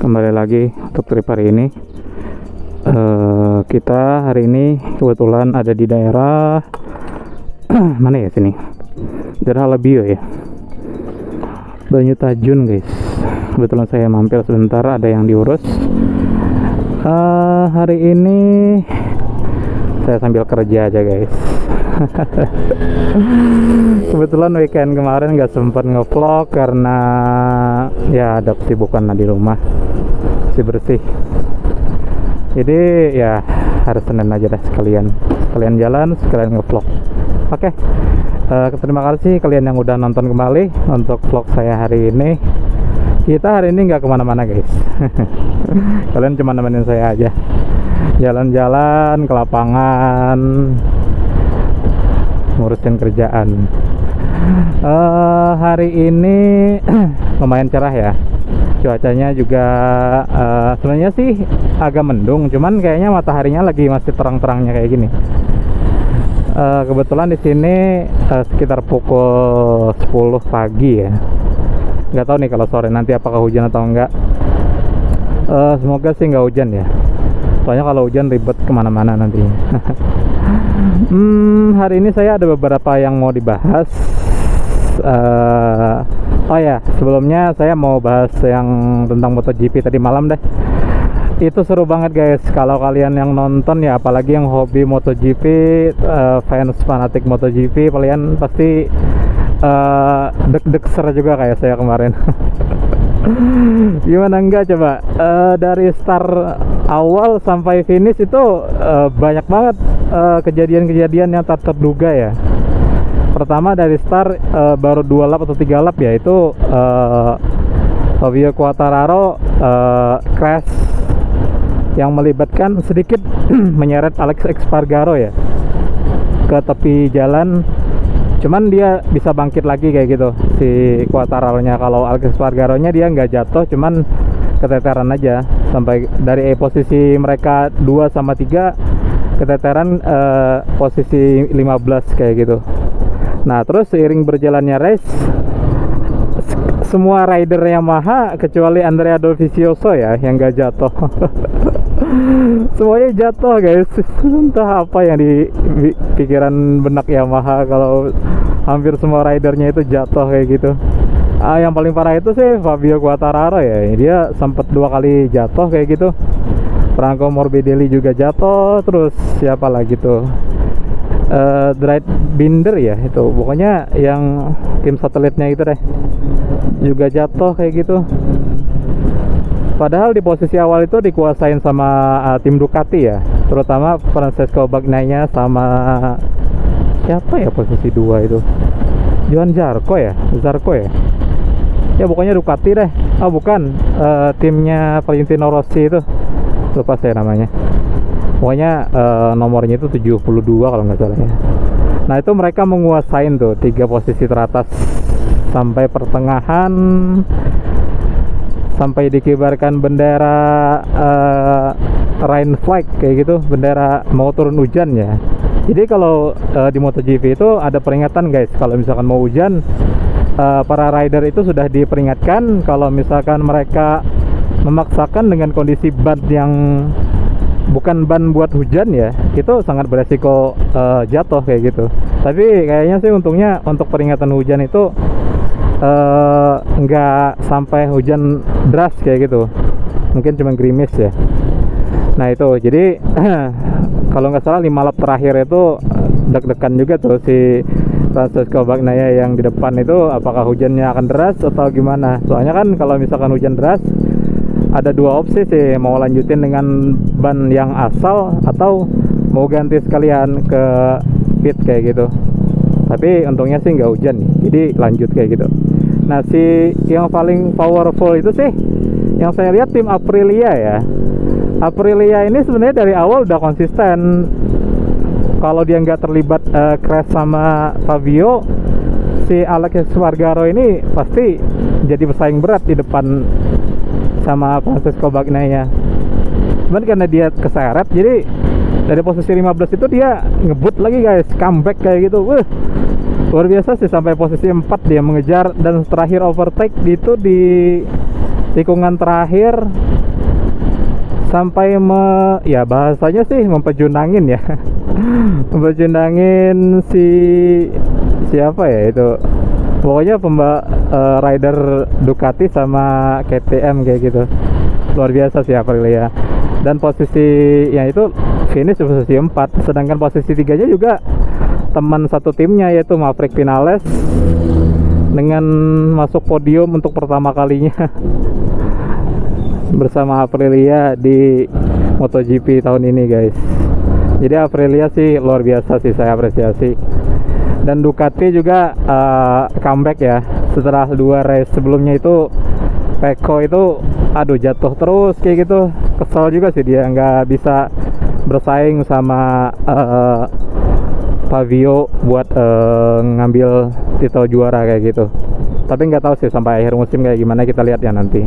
kembali lagi untuk trip hari ini. Kita hari ini kebetulan ada di daerah mana ya sini? Daerah Labio ya, Banyutajun guys. Kebetulan saya mampir sebentar, ada yang diurus. Hari ini saya sambil kerja aja guys. Kebetulan weekend kemarin nggak sempat ngevlog karena ya ada kesibukan di rumah, bersih. Jadi ya hari Senin aja deh sekalian jalan, sekalian ngevlog. Oke. Terima kasih kalian yang udah nonton kembali untuk vlog saya hari ini. Kita hari ini nggak kemana-mana guys. Kalian cuma nemenin saya aja, jalan-jalan ke lapangan, ngurusin kerjaan. Hari ini lumayan cerah ya, cuacanya juga sebenarnya sih agak mendung, cuman kayaknya mataharinya lagi masih terang-terangnya kayak gini. Kebetulan di sini sekitar pukul 10 pagi ya. Nggak tahu nih kalau sore nanti apakah hujan atau enggak. Semoga sih nggak hujan ya, soalnya kalau hujan ribet kemana-mana nantinya. Hari ini saya ada beberapa yang mau dibahas. Oh ya, sebelumnya saya mau bahas yang tentang MotoGP tadi malam deh. Itu seru banget guys. Kalau kalian yang nonton ya, apalagi yang hobi MotoGP, fans fanatik MotoGP, kalian pasti deg-deg ser juga kayak saya kemarin. Gimana enggak coba, dari start awal sampai finish itu banyak banget kejadian-kejadian yang tak terduga ya. Pertama dari start baru 2 lap atau 3 lap ya, itu Fabio Quartararo crash yang melibatkan sedikit menyeret Alex Espargaro ya ke tepi jalan. Cuman dia bisa bangkit lagi kayak gitu si Quartararo-nya. Kalau Alex Espargaro-nya dia nggak jatuh, cuman keteteran aja. Sampai dari posisi mereka 2 sama 3 keteteran posisi 15 kayak gitu. Nah terus seiring berjalannya race, semua rider Yamaha kecuali Andrea Dovizioso ya yang nggak jatuh. Semuanya jatuh guys. Entah apa yang di pikiran benak Yamaha kalau hampir semua ridernya itu jatuh kayak gitu. Yang paling parah itu sih Fabio Quartararo ya, dia sempat 2 kali jatuh kayak gitu. Franco Morbidelli juga jatuh. Terus siapa lagi tuh, Drive Binder ya, itu pokoknya yang tim satelitnya itu deh, juga jatuh kayak gitu. Padahal di posisi awal itu dikuasain sama tim Ducati ya, terutama Francesco Bagnaia sama siapa ya posisi 2 itu, Johan Zarco ya. Ya pokoknya Ducati deh. Bukan, timnya Valentino Rossi itu, lupa saya namanya. Pokoknya nomornya itu 72 kalau nggak salah ya. Nah itu mereka menguasain tuh 3 posisi teratas sampai pertengahan, sampai dikibarkan bendera rain flag kayak gitu, bendera mau turun hujan ya. Jadi kalau di MotoGP itu ada peringatan guys, kalau misalkan mau hujan, para rider itu sudah diperingatkan kalau misalkan mereka memaksakan dengan kondisi ban yang bukan ban buat hujan ya, itu sangat beresiko jatuh kayak gitu. Tapi kayaknya sih untungnya untuk peringatan hujan itu nggak sampai hujan deras kayak gitu, mungkin cuma gerimis ya. Nah itu jadi kalau nggak salah 5 lap terakhir itu deg-degan juga tuh si Francesco Bagnaia yang di depan itu, apakah hujannya akan deras atau gimana. Soalnya kan kalau misalkan hujan deras ada 2 opsi sih, mau lanjutin dengan ban yang asal atau mau ganti sekalian ke pit kayak gitu. Tapi untungnya sih nggak hujan nih, jadi lanjut kayak gitu. Nah si yang paling powerful itu sih yang saya lihat tim Aprilia ya. Aprilia ini sebenarnya dari awal udah konsisten. Kalau dia nggak terlibat crash sama Fabio, si Alex Espargaro ini pasti jadi pesaing berat di depan sama Francesco Bagnaia. Cuman karena dia keseret, jadi dari posisi 15 itu dia ngebut lagi guys, comeback kayak gitu. Luar biasa sih, sampai posisi 4 dia mengejar, dan terakhir overtake itu di tikungan terakhir sampai ya bahasanya sih mempejunangin ya. Mempejunangin siapa ya itu, pokoknya rider Ducati sama KTM kayak gitu. Luar biasa sih Aprilia. Dan posisi yang itu finish posisi 4, sedangkan posisi 3 nya juga teman satu timnya, yaitu Maverick Vinales, dengan masuk podium untuk pertama kalinya bersama Aprilia di MotoGP tahun ini guys. Jadi Aprilia sih luar biasa sih, saya apresiasi. Dan Ducati juga comeback ya, setelah 2 race sebelumnya itu Pecco itu aduh jatuh terus kayak gitu. Kesel juga sih dia nggak bisa bersaing sama Fabio buat ngambil titel juara kayak gitu. Tapi nggak tahu sih sampai akhir musim kayak gimana, kita lihat ya nanti.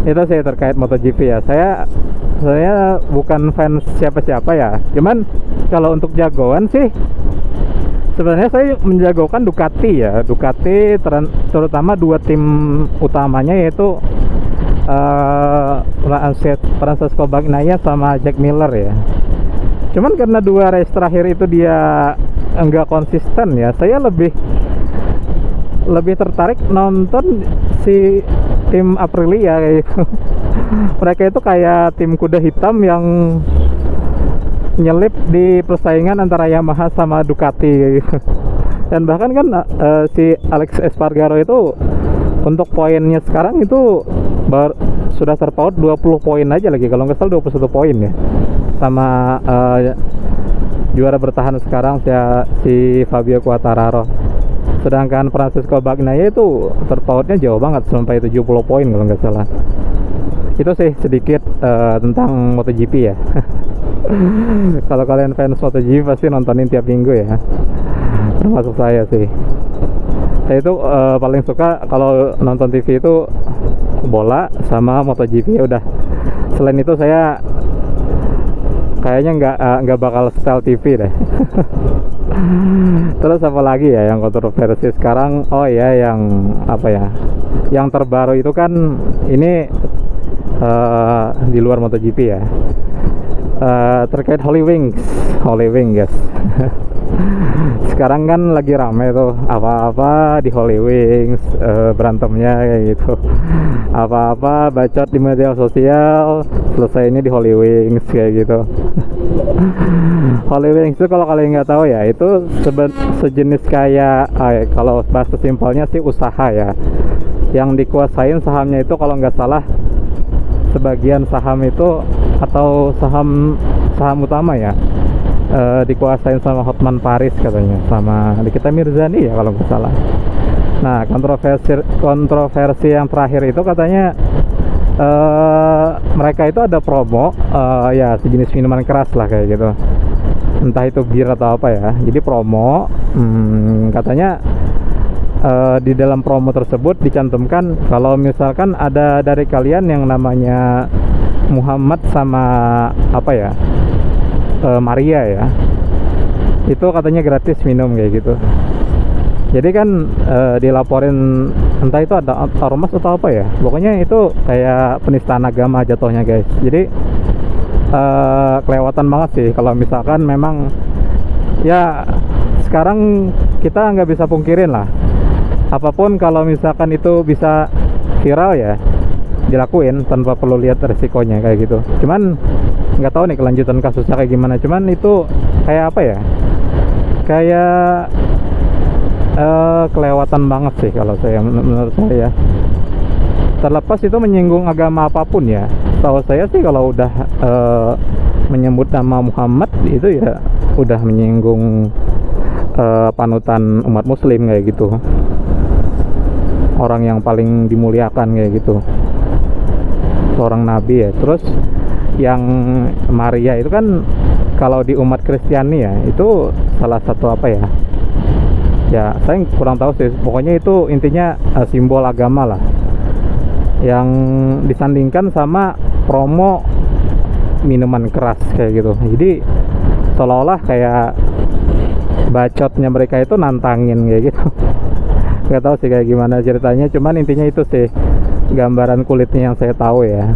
Itu sih terkait MotoGP ya. Saya bukan fans siapa-siapa ya. Cuman kalau untuk jagoan sih sebenarnya saya menjagokan Ducati ya. Ducati terutama 2 tim utamanya, yaitu Francesco Bagnaia sama Jack Miller ya. Cuman karena 2 race terakhir itu dia enggak konsisten ya, saya lebih tertarik nonton si tim Aprilia kayak gitu. Mereka itu kayak tim kuda hitam yang nyelip di persaingan antara Yamaha sama Ducati kayak gitu. Dan bahkan kan si Alex Espargaro itu untuk poinnya sekarang itu sudah terpaut 20 poin aja lagi, kalau nggak salah 21 poin ya, sama juara bertahan sekarang si Fabio Quartararo. Sedangkan Francesco Bagnaia itu terpautnya jauh banget sampai 70 poin kalau nggak salah. Itu sih sedikit tentang MotoGP ya. Kalau kalian fans MotoGP pasti nontonin tiap minggu ya, termasuk saya sih. Saya itu paling suka kalau nonton TV itu bola sama MotoGP ya udah. Selain itu saya kayaknya nggak bakal setel TV deh. Terus apa lagi ya yang kontroversi sekarang? Oh ya, yang apa ya, yang terbaru itu kan ini di luar MotoGP ya, terkait Holy Wings guys. Sekarang kan lagi rame tuh apa-apa di Holy Wings, berantemnya kayak gitu. Apa-apa bacot di media sosial, selesainya di Holy Wings kayak gitu. Holy Wings itu kalau kalian nggak tahu ya, itu sejenis kayak kalau bahasa simpelnya sih usaha ya, yang dikuasain sahamnya itu kalau nggak salah sebagian saham itu atau saham utama ya dikuasain sama Hotman Paris katanya, sama Nikita Mirzani ya kalau nggak salah. Nah, kontroversi yang terakhir itu katanya mereka itu ada promo ya sejenis minuman keras lah kayak gitu, entah itu bir atau apa ya. Jadi promo katanya di dalam promo tersebut dicantumkan kalau misalkan ada dari kalian yang namanya Muhammad sama apa ya, Maria ya, itu katanya gratis minum kayak gitu. Jadi kan dilaporin entah itu ada ormas atau apa ya, pokoknya itu kayak penistaan agama jatuhnya guys. Jadi kelewatan banget sih kalau misalkan memang ya sekarang kita nggak bisa pungkirin lah, apapun kalau misalkan itu bisa viral ya dilakuin tanpa perlu lihat resikonya kayak gitu. Cuman nggak tahu nih kelanjutan kasusnya kayak gimana. Cuman itu kayak apa ya, kayak kelewatan banget sih kalau menurut saya. Terlepas itu menyinggung agama apapun ya, tahu saya sih kalau udah menyebut nama Muhammad itu ya udah menyinggung panutan umat muslim kayak gitu, orang yang paling dimuliakan kayak gitu, seorang nabi ya. Terus yang Maria itu kan kalau di umat Kristiani ya itu salah satu apa ya, saya kurang tahu sih, pokoknya itu intinya simbol agama lah, yang disandingkan sama promo minuman keras kayak gitu. Jadi seolah-olah kayak bacotnya mereka itu nantangin kayak gitu. Nggak tahu sih kayak gimana ceritanya, cuman intinya itu sih gambaran kulitnya yang saya tahu ya.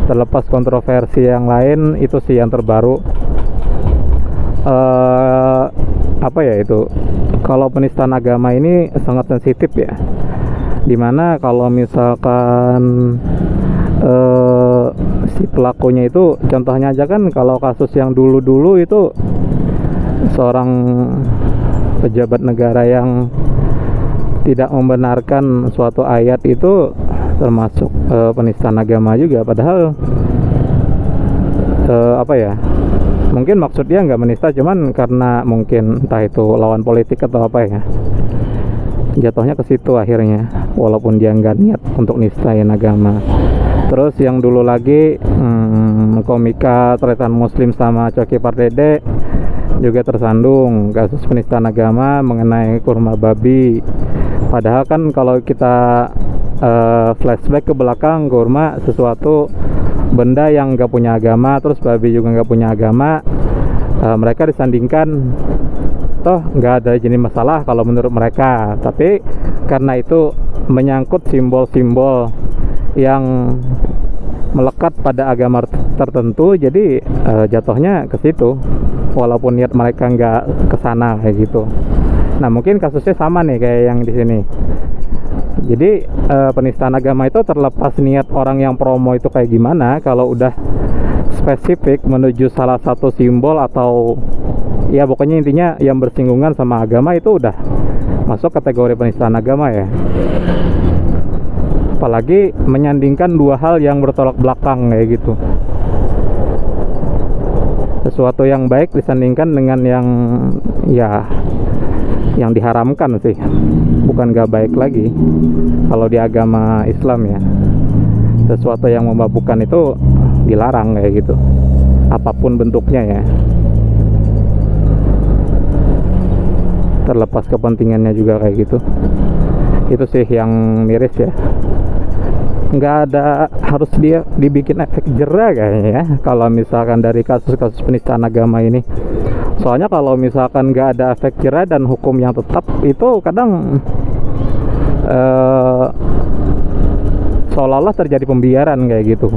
terlepas kontroversi yang lain, itu sih yang terbaru. Apa ya itu, kalau penistaan agama ini sangat sensitif ya, dimana kalau misalkan si pelakunya itu, contohnya aja kan, kalau kasus yang dulu-dulu itu seorang pejabat negara yang tidak membenarkan suatu ayat, itu termasuk penistaan agama juga. Padahal apa ya, mungkin maksud dia nggak menista, cuman karena mungkin entah itu lawan politik atau apa ya, jatuhnya ke situ akhirnya, walaupun dia nggak niat untuk nistain agama. Terus yang dulu lagi komika Tretan Muslim sama Coki Pardede juga tersandung kasus penistaan agama mengenai kurma babi. Padahal kan kalau kita flashback ke belakang, kurma sesuatu benda yang nggak punya agama, terus babi juga nggak punya agama. Mereka disandingkan, toh nggak ada jenis masalah kalau menurut mereka. Tapi karena itu menyangkut simbol-simbol yang melekat pada agama tertentu, jadi jatuhnya ke situ, walaupun niat mereka nggak kesana kayak gitu. Nah, mungkin kasusnya sama nih kayak yang di sini. Jadi penistaan agama itu terlepas niat orang yang promo itu kayak gimana, kalau udah spesifik menuju salah satu simbol atau ya pokoknya intinya yang bersinggungan sama agama, itu udah masuk kategori penistaan agama ya. Apalagi menyandingkan dua hal yang bertolak belakang kayak gitu. Sesuatu yang baik disandingkan dengan yang ya yang diharamkan sih, bukan gak baik lagi kalau di agama Islam ya. Sesuatu yang memabukkan itu dilarang kayak gitu, apapun bentuknya ya, terlepas kepentingannya juga kayak gitu. Itu sih yang miris ya. Nggak ada, harus dia dibikin efek jera kayaknya ya, kalau misalkan dari kasus-kasus penistaan agama ini. Soalnya kalau misalkan nggak ada efek jera dan hukum yang tetap, itu kadang seolah-olah terjadi pembiaran kayak gitu.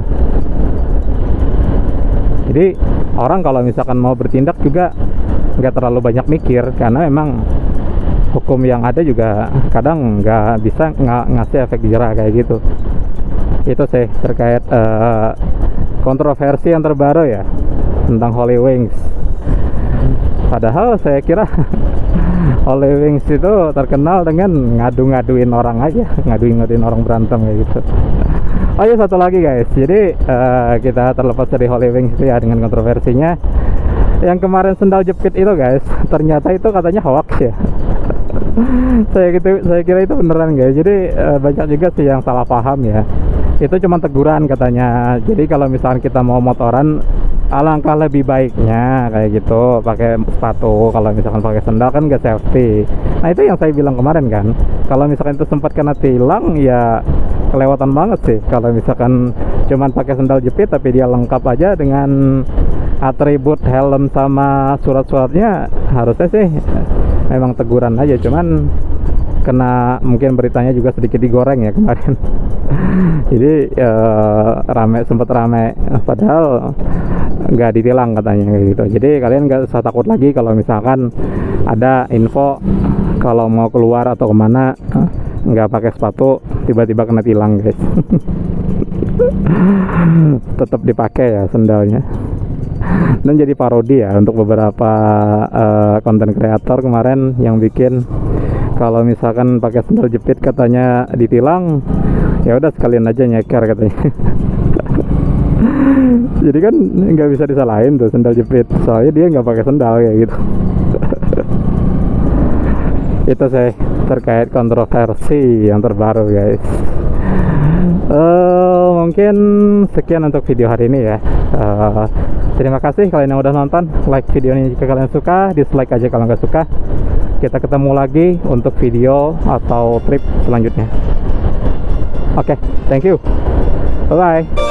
Jadi orang kalau misalkan mau bertindak juga nggak terlalu banyak mikir, karena memang hukum yang ada juga kadang nggak bisa ngasih efek jera kayak gitu. Itu sih terkait kontroversi yang terbaru ya tentang Holy Wings. Padahal saya kira Holy Wings itu terkenal dengan ngadu-ngaduin orang aja, ngadu-ngaduin orang berantem kayak gitu. Oh iya, satu lagi guys, jadi kita terlepas dari Holy Wings ya dengan kontroversinya, yang kemarin sendal jepit itu guys, ternyata itu katanya hoax ya. Saya kira itu beneran guys. Jadi banyak juga sih yang salah paham ya. Itu cuma teguran katanya. Jadi kalau misalkan kita mau motoran, alangkah lebih baiknya kayak gitu pakai sepatu. Kalau misalkan pakai sendal kan gak safety. Nah, itu yang saya bilang kemarin kan, kalau misalkan itu sempat kena tilang ya kelewatan banget sih. Kalau misalkan cuman pakai sendal jepit tapi dia lengkap aja dengan atribut helm sama surat-suratnya, harusnya sih memang teguran aja. Cuman kena, mungkin beritanya juga sedikit digoreng ya kemarin. Jadi sempat rame padahal nggak ditilang katanya kayak gitu. Jadi kalian nggak usah takut lagi kalau misalkan ada info kalau mau keluar atau kemana nggak pakai sepatu tiba-tiba kena tilang guys. Tetap dipakai ya sendalnya. Dan jadi parodi ya untuk beberapa konten kreator kemarin yang bikin kalau misalkan pakai sendal jepit katanya ditilang, ya udah sekalian aja nyeker katanya. Jadi kan nggak bisa disalahin tuh sendal jepit, soalnya dia nggak pakai sendal kayak gitu. Itu saya terkait kontroversi yang terbaru guys. Mungkin sekian untuk video hari ini ya. Terima kasih kalian yang udah nonton. Like video ini jika kalian suka, dislike aja kalau nggak suka. Kita ketemu lagi untuk video atau trip selanjutnya. Oke, thank you. Bye bye.